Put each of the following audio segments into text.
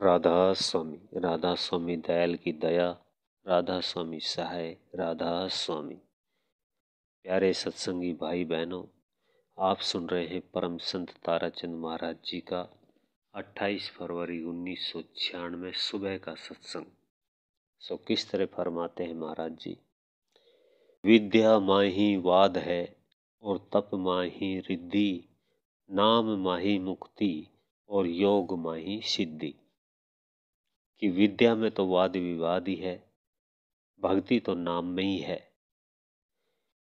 राधा स्वामी दयाल की दया, राधा स्वामी सहाय, राधा स्वामी। प्यारे सत्संगी भाई बहनों, आप सुन रहे हैं परम संत ताराचंद महाराज जी का 28 फरवरी 1996 सुबह का सत्संग। किस तरह फरमाते हैं महाराज जी। विद्या माही वाद है और तप माही रिद्धि, नाम माही मुक्ति और योग माही सिद्धि। कि विद्या में तो वाद विवाद ही है, भक्ति तो नाम में ही है।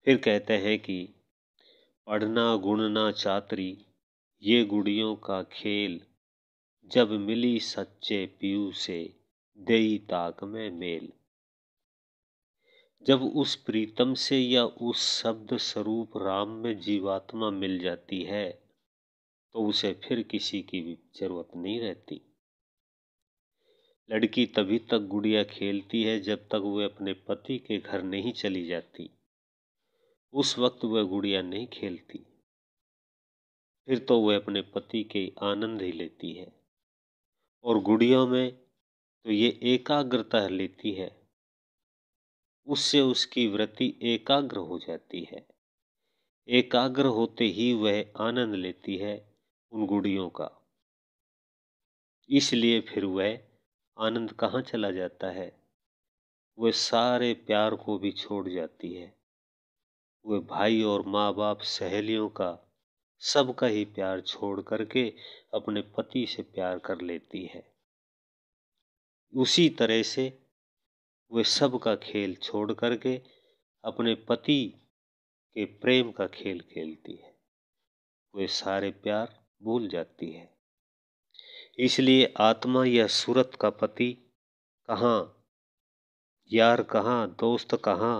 फिर कहते हैं कि पढ़ना गुणना चातरी, ये गुड़ियों का खेल, जब मिली सच्चे पीयू से, देई ताक में मेल। जब उस प्रीतम से या उस शब्द स्वरूप राम में जीवात्मा मिल जाती है तो उसे फिर किसी की भी जरूरत नहीं रहती। लड़की तभी तक गुड़िया खेलती है जब तक वह अपने पति के घर नहीं चली जाती। उस वक्त वह गुड़िया नहीं खेलती, फिर तो वह अपने पति के आनंद ही लेती है। और गुड़ियों में तो ये एकाग्रता लेती है, उससे उसकी वृत्ति एकाग्र हो जाती है। एकाग्र होते ही वह आनंद लेती है उन गुड़ियों का। इसलिए फिर वह आनंद कहाँ चला जाता है, वह सारे प्यार को भी छोड़ जाती है। वह भाई और माँ बाप सहेलियों का सबका ही प्यार छोड़ करके अपने पति से प्यार कर लेती है। उसी तरह से वह सबका खेल छोड़ करके अपने पति के प्रेम का खेल खेलती है। वह सारे प्यार भूल जाती है। इसलिए आत्मा या सूरत का पति कहाँ, यार कहाँ, दोस्त कहाँ।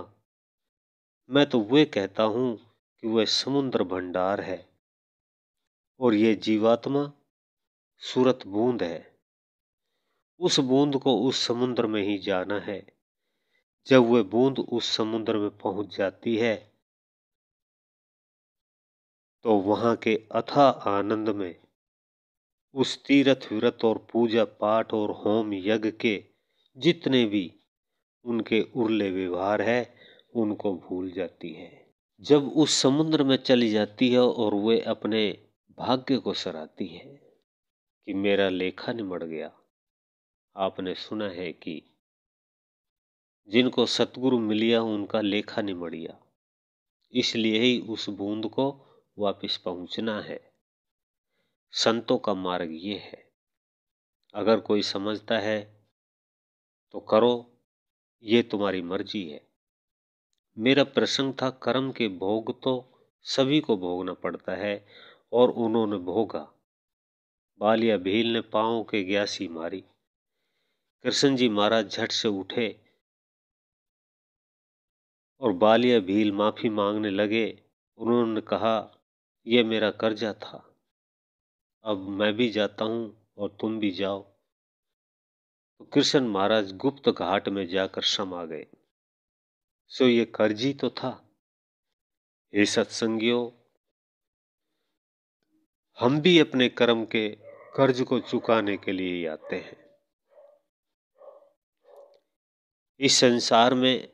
मैं तो वह कहता हूँ कि वह समुद्र भंडार है और ये जीवात्मा सूरत बूंद है। उस बूंद को उस समुद्र में ही जाना है। जब वह बूंद उस समुद्र में पहुंच जाती है तो वहां के अथाह आनंद में उस तीर्थ व्रत और पूजा पाठ और होम यज्ञ के जितने भी उनके उर्ले व्यवहार है उनको भूल जाती है। जब उस समुद्र में चली जाती है और वे अपने भाग्य को सराहती है कि मेरा लेखा निमड़ गया। आपने सुना है कि जिनको सतगुरु मिलिया उनका लेखा निमड़िया। इसलिए ही उस बूंद को वापस पहुंचना है। संतों का मार्ग ये है। अगर कोई समझता है तो करो, ये तुम्हारी मर्जी है। मेरा प्रसंग था कर्म के भोग तो सभी को भोगना पड़ता है और उन्होंने भोगा। बालिया भील ने पांव के ग्यासी मारी। कृष्ण जी महाराज झट से उठे और बालिया भील माफी मांगने लगे। उन्होंने कहा, यह मेरा कर्जा था, अब मैं भी जाता हूं और तुम भी जाओ। तो कृष्ण महाराज गुप्त घाट में जाकर समा गए। सो ये कर्जी तो था। हे सत्संगियों, हम भी अपने कर्म के कर्ज को चुकाने के लिए ही आते हैं। इस संसार में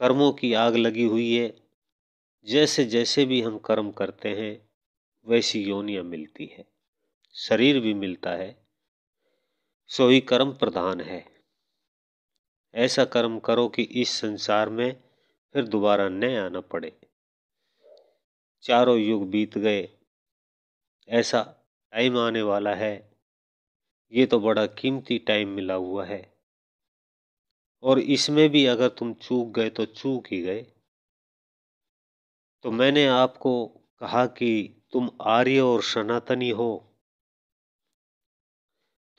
कर्मों की आग लगी हुई है। जैसे जैसे भी हम कर्म करते हैं वैसी योनियां मिलती है, शरीर भी मिलता है। सो ही कर्म प्रधान है। ऐसा कर्म करो कि इस संसार में फिर दोबारा न आना पड़े। चारों युग बीत गए, ऐसा टाइम आने वाला है। ये तो बड़ा कीमती टाइम मिला हुआ है और इसमें भी अगर तुम चूक गए तो चूक ही गए। तो मैंने आपको कहा कि तुम आर्य और सनातनी हो,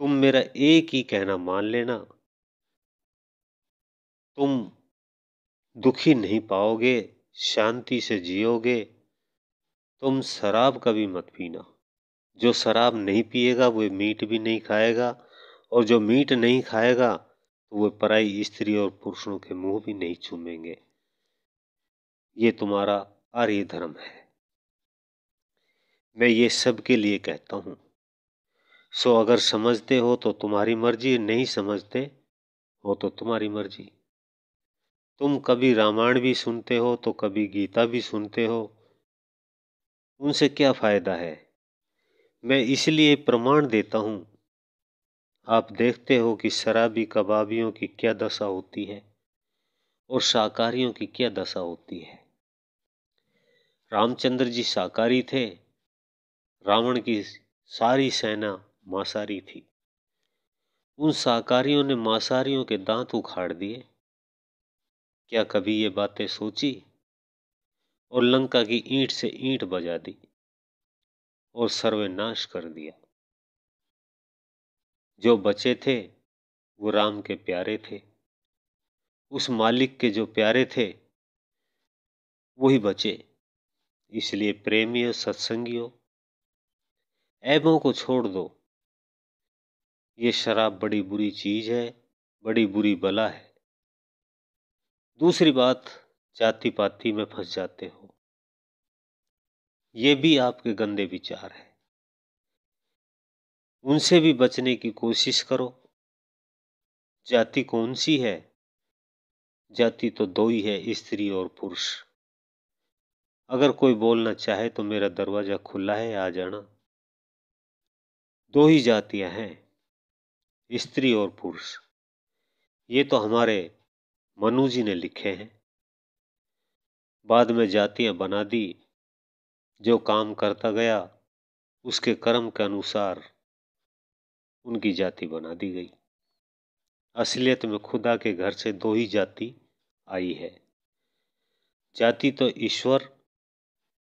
तुम मेरा एक ही कहना मान लेना। तुम दुखी नहीं पाओगे, शांति से जियोगे। तुम शराब कभी मत पीना। जो शराब नहीं पिएगा वो मीट भी नहीं खाएगा, और जो मीट नहीं खाएगा तो वो पराई स्त्री और पुरुषों के मुंह भी नहीं चूमेंगे। ये तुम्हारा आर्य धर्म है। मैं ये सबके लिए कहता हूं। सो अगर समझते हो तो तुम्हारी मर्जी, नहीं समझते हो तो तुम्हारी मर्जी। तुम कभी रामायण भी सुनते हो तो कभी गीता भी सुनते हो, उनसे क्या फायदा है? मैं इसलिए प्रमाण देता हूं। आप देखते हो कि शराबी कबाबियों की क्या दशा होती है और शाकाहारियों की क्या दशा होती है। रामचंद्र जी शाकाहारी थे, रावण की सारी सेना मांसाहारी थी। उन शाकाहारियों ने मांसाहारियों के दांत उखाड़ दिए। क्या कभी ये बातें सोची? और लंका की ईंट से ईंट बजा दी और सर्वनाश कर दिया। जो बचे थे वो राम के प्यारे थे, उस मालिक के जो प्यारे थे वही बचे। इसलिए प्रेमियों, सत्संगियों, ऐबों को छोड़ दो। ये शराब बड़ी बुरी चीज है, बड़ी बुरी बला है। दूसरी बात, जाति पाति में फंस जाते हो, ये भी आपके गंदे विचार है। उनसे भी बचने की कोशिश करो। जाति कौन सी है? जाति तो दो ही है, स्त्री और पुरुष। अगर कोई बोलना चाहे तो मेरा दरवाजा खुला है, आ जाना। दो ही जातियां हैं, स्त्री और पुरुष। ये तो हमारे मनु जी ने लिखे हैं। बाद में जातियां बना दी। जो काम करता गया उसके कर्म के अनुसार उनकी जाति बना दी गई। असलियत में खुदा के घर से दो ही जाति आई है। जाति तो ईश्वर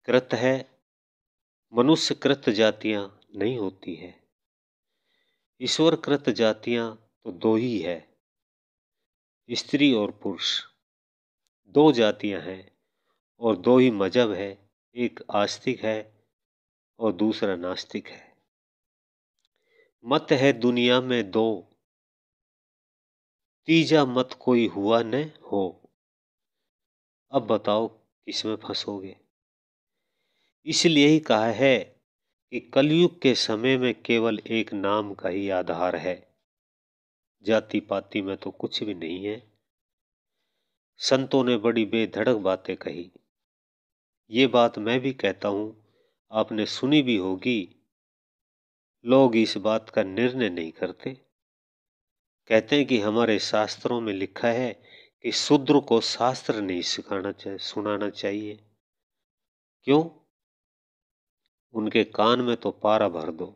कृत है, मनुष्य कृत जातियां नहीं होती है। ईश्वर कृत जातियां तो दो ही है, स्त्री और पुरुष। दो जातियां हैं और दो ही मजहब है, एक आस्तिक है और दूसरा नास्तिक है। मत है दुनिया में दो, तीजा मत कोई हुआ न हो। अब बताओ किसमें फंसोगे? इसलिए ही कहा है कि कलयुग के समय में केवल एक नाम का ही आधार है, जाति पाति में तो कुछ भी नहीं है। संतों ने बड़ी बेधड़क बातें कही। ये बात मैं भी कहता हूं, आपने सुनी भी होगी। लोग इस बात का निर्णय नहीं करते। कहते हैं कि हमारे शास्त्रों में लिखा है कि शूद्र को शास्त्र नहीं सुनाना चाहिए। क्यों? उनके कान में तो पारा भर दो।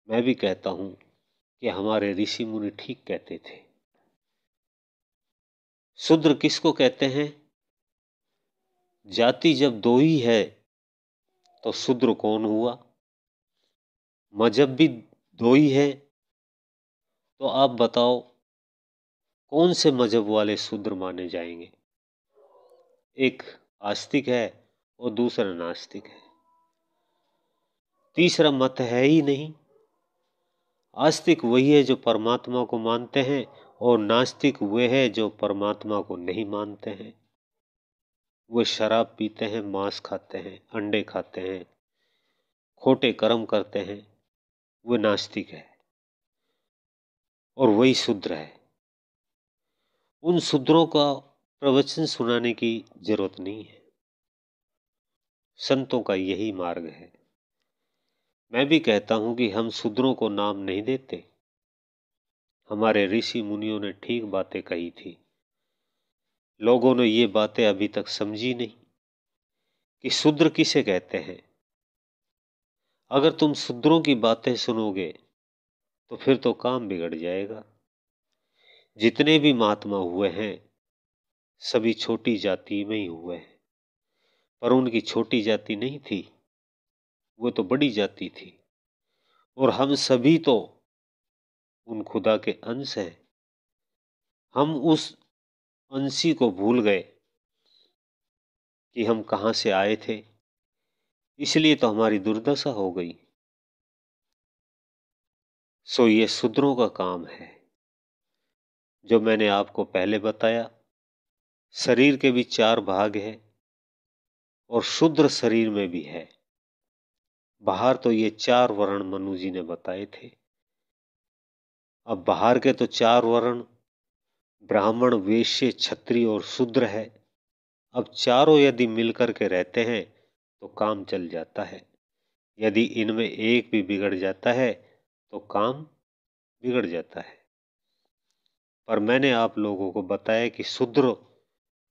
मैं भी कहता हूं कि हमारे ऋषि मुनि ठीक कहते थे। शूद्र किसको कहते हैं? जाति जब दो ही है तो शूद्र कौन हुआ? मजहब भी दो ही है तो आप बताओ कौन से मजहब वाले शूद्र माने जाएंगे? एक आस्तिक है और दूसरा नास्तिक है। तीसरा मत है ही नहीं। आस्तिक वही है जो परमात्मा को मानते हैं और नास्तिक वे है जो परमात्मा को नहीं मानते हैं। वे शराब पीते हैं, मांस खाते हैं, अंडे खाते हैं, खोटे कर्म करते हैं। वे नास्तिक है और वही शूद्र है। उन शूद्रों का प्रवचन सुनाने की जरूरत नहीं है। संतों का यही मार्ग है। मैं भी कहता हूं कि हम शूद्रों को नाम नहीं देते। हमारे ऋषि मुनियों ने ठीक बातें कही थी। लोगों ने ये बातें अभी तक समझी नहीं कि शूद्र किसे कहते हैं। अगर तुम शूद्रों की बातें सुनोगे तो फिर तो काम बिगड़ जाएगा। जितने भी महात्मा हुए हैं सभी छोटी जाति में ही हुए हैं, पर उनकी छोटी जाति नहीं थी, वो तो बड़ी जाति थी। और हम सभी तो उन खुदा के अंश हैं। हम उस अंशी को भूल गए कि हम कहां से आए थे, इसलिए तो हमारी दुर्दशा हो गई। सो ये शूद्रों का काम है। जो मैंने आपको पहले बताया, शरीर के भी चार भाग हैं और शूद्र शरीर में भी है। बाहर तो ये 4 वर्ण मनु जी ने बताए थे। अब बाहर के तो 4 वर्ण ब्राह्मण, वैश्य, क्षत्रिय और शूद्र है। अब चारों यदि मिलकर के रहते हैं तो काम चल जाता है। यदि इनमें एक भी बिगड़ जाता है तो काम बिगड़ जाता है। पर मैंने आप लोगों को बताया कि शूद्र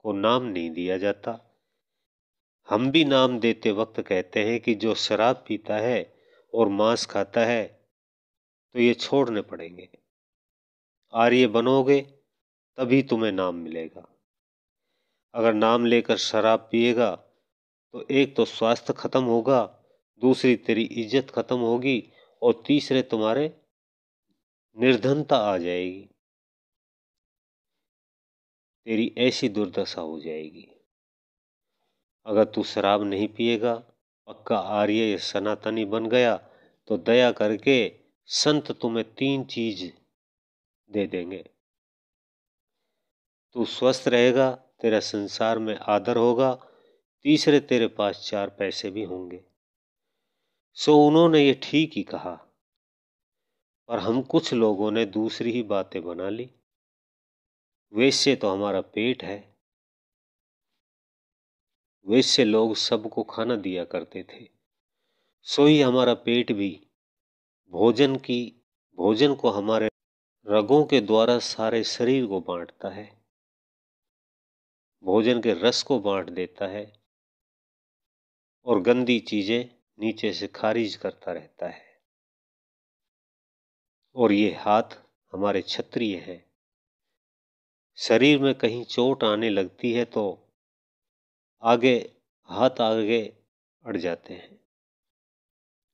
को नाम नहीं दिया जाता। हम भी नाम देते वक्त कहते हैं कि जो शराब पीता है और मांस खाता है तो ये छोड़ने पड़ेंगे। आर्य बनोगे तभी तुम्हें नाम मिलेगा। अगर नाम लेकर शराब पिएगा तो एक तो स्वास्थ्य खत्म होगा, दूसरी तेरी इज्जत खत्म होगी और तीसरे तुम्हारे निर्धनता आ जाएगी। तेरी ऐसी दुर्दशा हो जाएगी। अगर तू शराब नहीं पिएगा, पक्का आर्य या सनातनी बन गया तो दया करके संत तुम्हें 3 चीज दे देंगे। तू स्वस्थ रहेगा, तेरा संसार में आदर होगा, तीसरे तेरे पास 4 पैसे भी होंगे। सो उन्होंने ये ठीक ही कहा, पर हम कुछ लोगों ने दूसरी ही बातें बना ली। वैसे तो हमारा पेट है। वैसे लोग सबको खाना दिया करते थे, सो ही हमारा पेट भी भोजन को हमारे रगों के द्वारा सारे शरीर को बांटता है, भोजन के रस को बांट देता है और गंदी चीजें नीचे से खारिज करता रहता है। और ये हाथ हमारे क्षत्रिय हैं। शरीर में कहीं चोट आने लगती है तो हाथ आगे अड़ जाते हैं।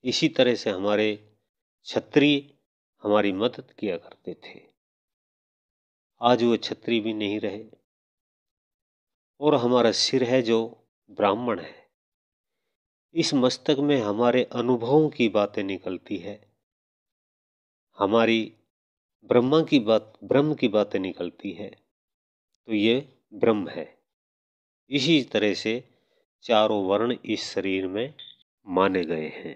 इसी तरह से हमारे क्षत्रिय हमारी मदद किया करते थे। आज वो क्षत्रिय भी नहीं रहे। और हमारा सिर है जो ब्राह्मण है, इस मस्तक में हमारे अनुभवों की बातें निकलती है, हमारी ब्रह्म की बातें निकलती है, तो ये ब्रह्म है। इसी तरह से चारों वर्ण इस शरीर में माने गए हैं।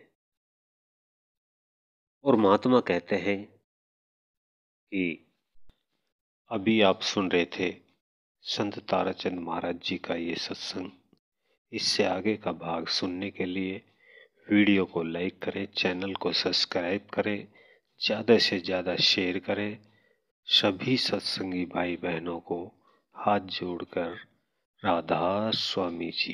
और महात्मा कहते हैं कि अभी आप सुन रहे थे संत ताराचंद महाराज जी का ये सत्संग। इससे आगे का भाग सुनने के लिए वीडियो को लाइक करें, चैनल को सब्सक्राइब करें, ज़्यादा से ज़्यादा शेयर करें। सभी सत्संगी भाई बहनों को हाथ जोड़कर राधा स्वामी जी।